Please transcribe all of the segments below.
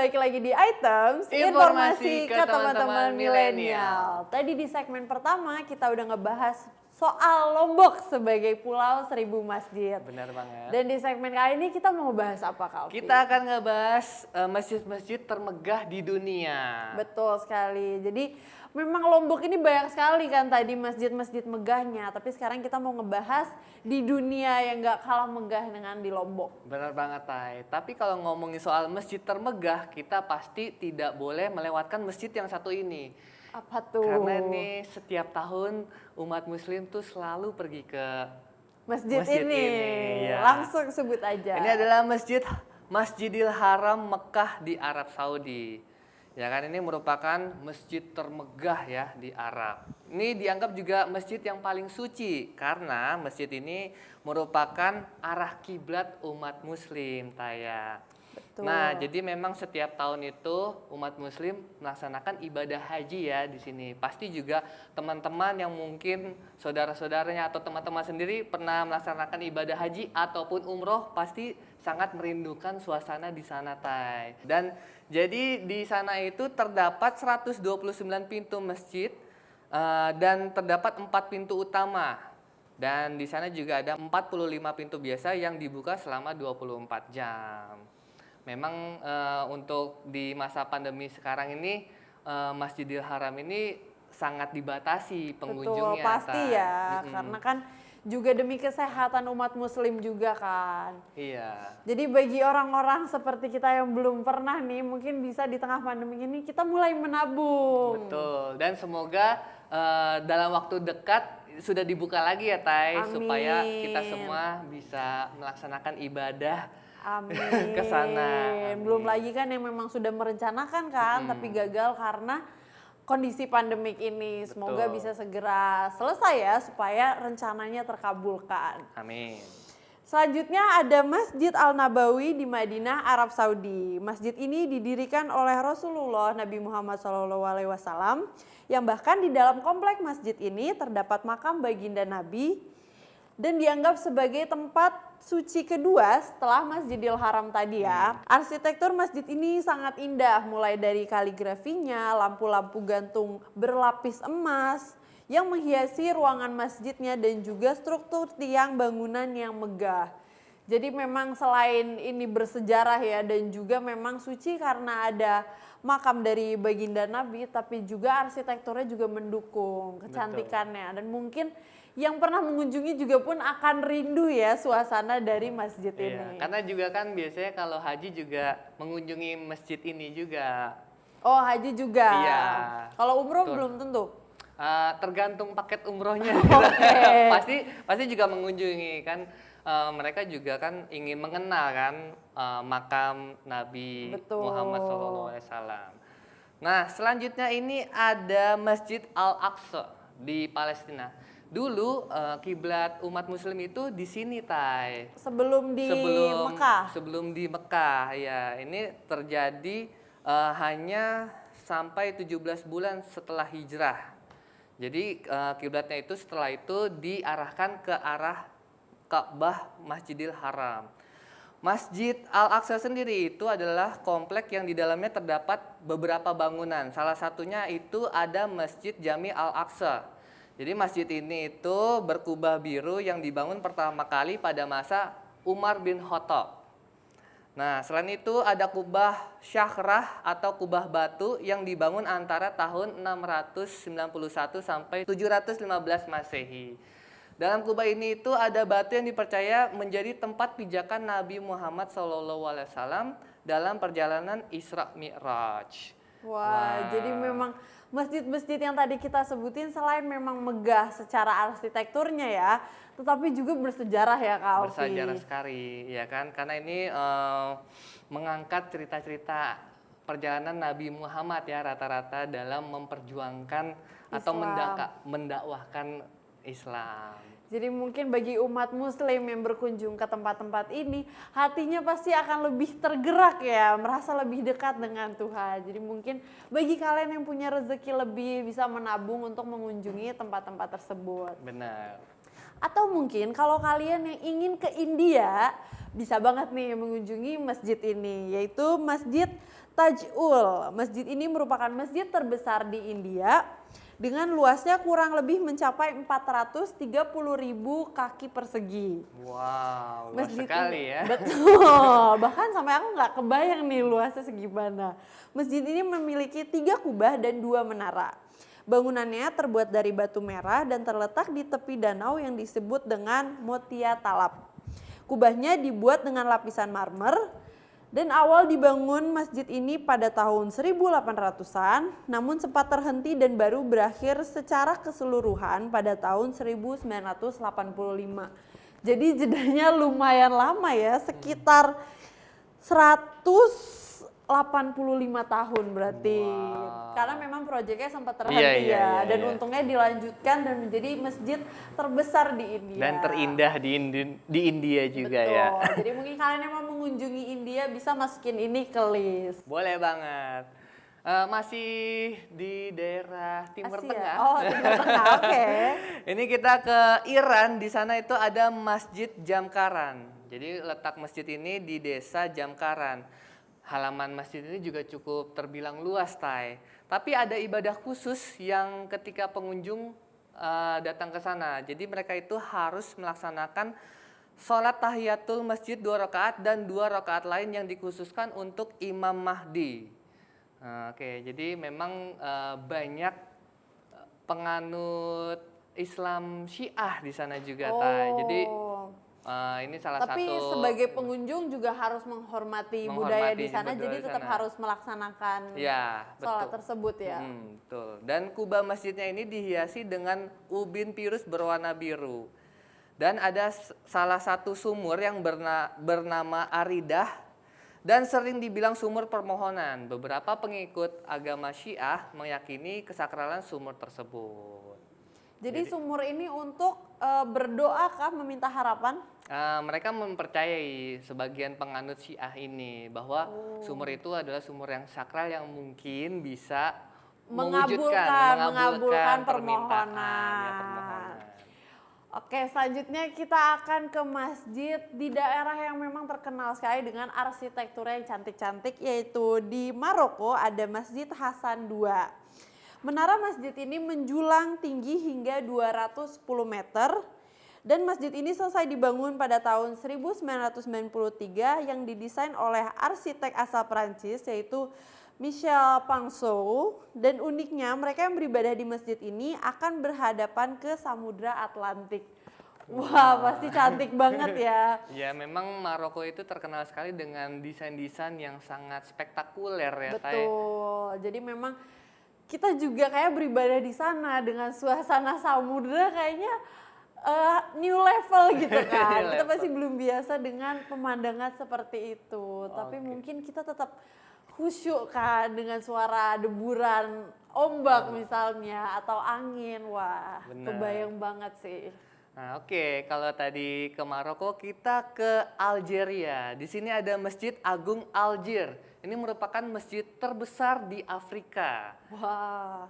balik lagi di Items Informasi ke teman-teman milenial. Tadi di segmen pertama kita udah ngebahas soal Lombok sebagai pulau 1000 masjid. Benar banget. Dan di segmen kali ini kita mau ngebahas apa, Kak? Kita akan ngebahas masjid-masjid termegah di dunia. Betul sekali. Jadi memang Lombok ini banyak sekali kan tadi masjid-masjid megahnya. Tapi sekarang kita mau ngebahas di dunia yang gak kalah megah dengan di Lombok. Benar banget, Tay. Tapi kalau ngomongin soal masjid termegah, kita pasti tidak boleh melewatkan masjid yang satu ini. Apa tuh? Karena ini setiap tahun umat muslim tuh selalu pergi ke Masjid ini. Ya. Langsung sebut aja. Ini adalah Masjidil Haram Mekah di Arab Saudi. Ya kan, ini merupakan masjid termegah ya di Arab. Ini dianggap juga masjid yang paling suci karena masjid ini merupakan arah kiblat umat muslim, Taya. Betul. Nah, jadi memang setiap tahun itu umat muslim melaksanakan ibadah haji ya di sini. Pasti juga teman-teman yang mungkin saudara-saudaranya atau teman-teman sendiri pernah melaksanakan ibadah haji ataupun umroh pasti sangat merindukan suasana di sana, Tay. Dan jadi di sana itu terdapat 129 pintu masjid dan terdapat 4 pintu utama. Dan di sana juga ada 45 pintu biasa yang dibuka selama 24 jam. Memang untuk di masa pandemi sekarang ini Masjidil Haram ini sangat dibatasi pengunjungnya. Betul, pasti ya. Karena kan juga demi kesehatan umat muslim juga kan. Iya. Jadi bagi orang-orang seperti kita yang belum pernah nih, mungkin bisa di tengah pandemi ini kita mulai menabung. Betul. Dan semoga dalam waktu dekat sudah dibuka lagi ya, Tay. Amin. Supaya kita semua bisa melaksanakan ibadah. Amin. Ke sana. Belum lagi kan yang memang sudah merencanakan kan, tapi gagal karena kondisi pandemik ini. Semoga Betul. bisa segera selesai ya, supaya rencananya terkabulkan. Amin. Selanjutnya ada Masjid Al-Nabawi di Madinah, Arab Saudi. Masjid ini didirikan oleh Rasulullah Nabi Muhammad SAW, yang bahkan di dalam komplek masjid ini terdapat makam baginda Nabi dan dianggap sebagai tempat suci kedua setelah Masjidil Haram tadi ya. Arsitektur masjid ini sangat indah, mulai dari kaligrafinya, lampu-lampu gantung berlapis emas yang menghiasi ruangan masjidnya dan juga struktur tiang bangunan yang megah. Jadi memang selain ini bersejarah ya dan juga memang suci karena ada makam dari baginda Nabi, tapi juga arsitekturnya juga mendukung kecantikannya. Dan mungkin yang pernah mengunjungi juga pun akan rindu ya suasana dari masjid ini. Karena juga kan biasanya kalau haji juga mengunjungi masjid ini juga. Oh, haji juga? Iya. Kalau umroh Betul. belum tentu? Tergantung paket umrohnya. pasti juga mengunjungi kan. Mereka juga kan ingin mengenal kan makam Nabi Betul. Muhammad SAW. Nah, selanjutnya ini ada Masjid Al-Aqsa di Palestina. Dulu kiblat umat muslim itu di sini, Tay. Sebelum Mekah? Sebelum di Mekah, ya. Ini terjadi hanya sampai 17 bulan setelah hijrah. Jadi kiblatnya itu setelah itu diarahkan ke arah Ka'bah Masjidil Haram. Masjid Al-Aqsa sendiri itu adalah komplek yang di dalamnya terdapat beberapa bangunan. Salah satunya itu ada Masjid Jami Al-Aqsa. Jadi masjid ini itu berkubah biru yang dibangun pertama kali pada masa Umar bin Khattab. Nah, selain itu ada kubah Syahrah atau kubah batu yang dibangun antara tahun 691 sampai 715 Masehi. Dalam kubah ini itu ada batu yang dipercaya menjadi tempat pijakan Nabi Muhammad SAW dalam perjalanan Isra Mi'raj. Wah, jadi memang masjid-masjid yang tadi kita sebutin selain memang megah secara arsitekturnya ya, tetapi juga bersejarah ya, Kak Alfi. Bersejarah sekali, ya kan? Karena ini mengangkat cerita-cerita perjalanan Nabi Muhammad ya rata-rata dalam memperjuangkan atau mendakwahkan Islam. Jadi mungkin bagi umat muslim yang berkunjung ke tempat-tempat ini, hatinya pasti akan lebih tergerak ya, merasa lebih dekat dengan Tuhan. Jadi mungkin bagi kalian yang punya rezeki lebih bisa menabung untuk mengunjungi tempat-tempat tersebut. Benar. Atau mungkin kalau kalian yang ingin ke India, bisa banget nih mengunjungi masjid ini, yaitu Masjid Tajul. Masjid ini merupakan masjid terbesar di India dengan luasnya kurang lebih mencapai 430.000 kaki persegi. Wow, luas Masjid sekali ini, ya. betul. Bahkan sampai aku nggak kebayang nih luasnya segimana. Masjid ini memiliki 3 kubah dan 2 menara. Bangunannya terbuat dari batu merah dan terletak di tepi danau yang disebut dengan Motia Talab. Kubahnya dibuat dengan lapisan marmer dan awal dibangun masjid ini pada tahun 1800-an, namun sempat terhenti dan baru berakhir secara keseluruhan pada tahun 1985. Jadi jedanya lumayan lama ya, sekitar 185 tahun berarti. Wow. Karena memang proyeknya sempat Iya, terhenti iya, ya, iya, dan iya. untungnya dilanjutkan dan menjadi masjid terbesar di India. Dan terindah di India juga Betul. ya. Jadi mungkin kalian yang mau mengunjungi India bisa masukin ini ke list. Boleh banget. Masih di daerah Timur Asia. Tengah. Oh, Timur Tengah. Oke. Ini kita ke Iran, di sana itu ada Masjid Jamkaran. Jadi letak masjid ini di desa Jamkaran. Halaman masjid ini juga cukup terbilang luas, Tai. Tapi ada ibadah khusus yang ketika pengunjung datang ke sana. Jadi mereka itu harus melaksanakan sholat tahiyatul masjid 2 rakaat dan 2 rakaat lain yang dikhususkan untuk Imam Mahdi. Oke, jadi memang banyak penganut Islam Syiah di sana juga, Tai. Jadi ini salah Tapi satu sebagai pengunjung juga harus menghormati budaya di sana, budaya jadi di tetap sana. harus melaksanakan Ya, sholat betul. tersebut ya. Betul. Dan kubah masjidnya ini dihiasi dengan ubin pirus berwarna biru. Dan ada salah satu sumur yang bernama Aridah dan sering dibilang sumur permohonan. Beberapa pengikut agama Syiah meyakini kesakralan sumur tersebut. Jadi sumur ini untuk berdoa kah, meminta harapan? Mereka mempercayai sebagian penganut Syiah ini bahwa sumur itu adalah sumur yang sakral yang mungkin bisa mengabulkan permintaan, permohonan. ya, permohonan. Oke, selanjutnya kita akan ke masjid di daerah yang memang terkenal sekali dengan arsitektur yang cantik-cantik, yaitu di Maroko ada Masjid Hasan II. Menara masjid ini menjulang tinggi hingga 210 meter dan masjid ini selesai dibangun pada tahun 1993 yang didesain oleh arsitek asal Prancis yaitu Michel Panceau, dan uniknya mereka yang beribadah di masjid ini akan berhadapan ke Samudra Atlantik. Wah, pasti cantik banget ya. Ya, memang Maroko itu terkenal sekali dengan desain-desain yang sangat spektakuler ya, Tai. Betul. Jadi memang kita juga kayak beribadah di sana dengan suasana samudra kayaknya new level gitu kan. New Kita level. pasti belum biasa dengan pemandangan seperti itu. Tapi mungkin kita tetap khusyuk kan dengan suara deburan ombak misalnya atau angin. Wah, Benar. kebayang banget sih. Nah, oke, kalau tadi ke Maroko, kita ke Algeria. Di sini ada Masjid Agung Algier. Ini merupakan masjid terbesar di Afrika. Wah.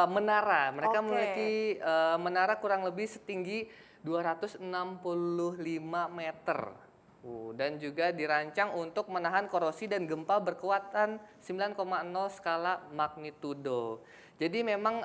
Menara, mereka Oke. memiliki menara kurang lebih setinggi 265 meter. Dan juga dirancang untuk menahan korosi dan gempa berkekuatan 9,0 skala magnitudo. Jadi memang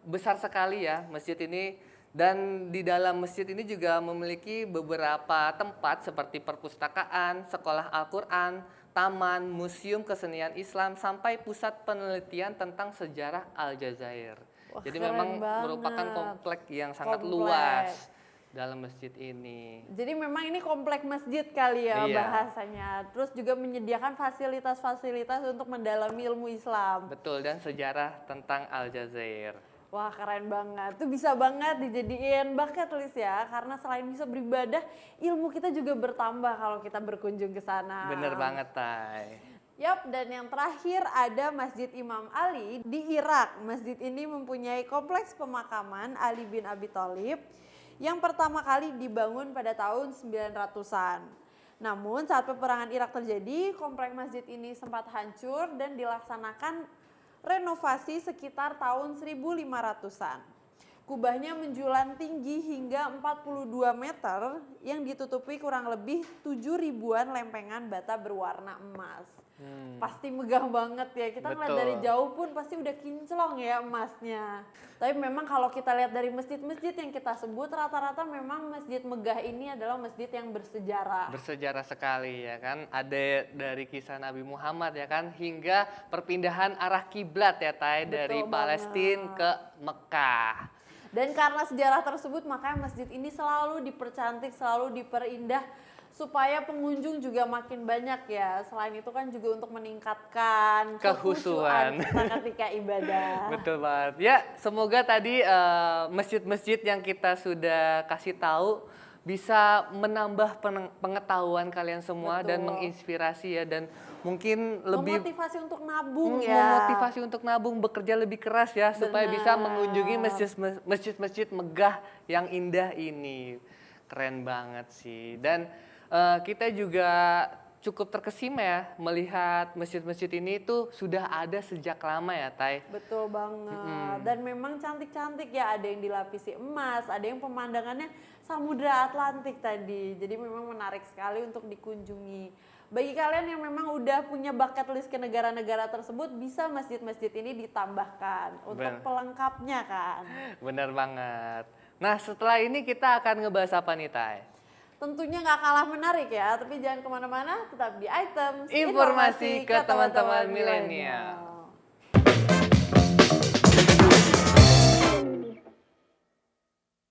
besar sekali ya masjid ini, dan di dalam masjid ini juga memiliki beberapa tempat seperti perpustakaan, sekolah Al-Quran, taman, museum kesenian Islam, sampai pusat penelitian tentang sejarah Aljazair. Wah, Jadi keren memang banget. merupakan komplek yang sangat Komplek. luas dalam masjid ini. Jadi memang ini komplek masjid kali ya Iya. bahasanya. Terus juga menyediakan fasilitas-fasilitas untuk mendalami ilmu Islam. Betul, dan sejarah tentang Aljazair. Wah, keren banget. Itu bisa banget dijadiin bucket list ya. Karena selain bisa beribadah, ilmu kita juga bertambah kalau kita berkunjung ke sana. Bener banget, Tai. Yap, dan yang terakhir ada Masjid Imam Ali di Irak. Masjid ini mempunyai kompleks pemakaman Ali bin Abi Thalib yang pertama kali dibangun pada tahun 900-an. Namun saat peperangan Irak terjadi, kompleks masjid ini sempat hancur dan dilaksanakan renovasi sekitar tahun 1500-an. Kubahnya menjulang tinggi hingga 42 meter yang ditutupi kurang lebih 7 ribuan lempengan bata berwarna emas. Pasti megah banget ya, kita ngeliat dari Betul. jauh pun pasti udah kinclong ya emasnya. Tapi memang kalau kita lihat dari masjid-masjid yang kita sebut, rata-rata memang masjid megah ini adalah masjid yang bersejarah. Bersejarah sekali ya kan, ada dari kisah Nabi Muhammad ya kan, hingga perpindahan arah kiblat ya Tay, dari Betul Palestina banget. ke Mekah. Dan karena sejarah tersebut makanya masjid ini selalu dipercantik, selalu diperindah supaya pengunjung juga makin banyak ya. Selain itu kan juga untuk meningkatkan Kehusuan. kita ketika ibadah. Betul banget. Ya, semoga tadi masjid-masjid yang kita sudah kasih tahu bisa menambah pengetahuan kalian semua dan Betul. menginspirasi ya, dan mungkin lebih Memotivasi untuk nabung ya. memotivasi untuk nabung, bekerja lebih keras ya supaya bisa Benar. mengunjungi masjid-masjid megah yang indah ini. Keren banget sih. Dan kita juga cukup terkesima ya melihat masjid-masjid ini tuh sudah ada sejak lama ya Tay. Betul banget. Dan memang cantik-cantik ya, ada yang dilapisi emas, ada yang pemandangannya Samudra Atlantik tadi. Jadi memang menarik sekali untuk dikunjungi. Bagi kalian yang memang udah punya bucket list ke negara-negara tersebut, bisa masjid-masjid ini ditambahkan untuk pelengkapnya kan. Bener banget. Nah, setelah ini kita akan ngebahas apa nih Tay? Tentunya nggak kalah menarik ya, tapi jangan kemana-mana, tetap di Items Informasi ke teman-teman milenial.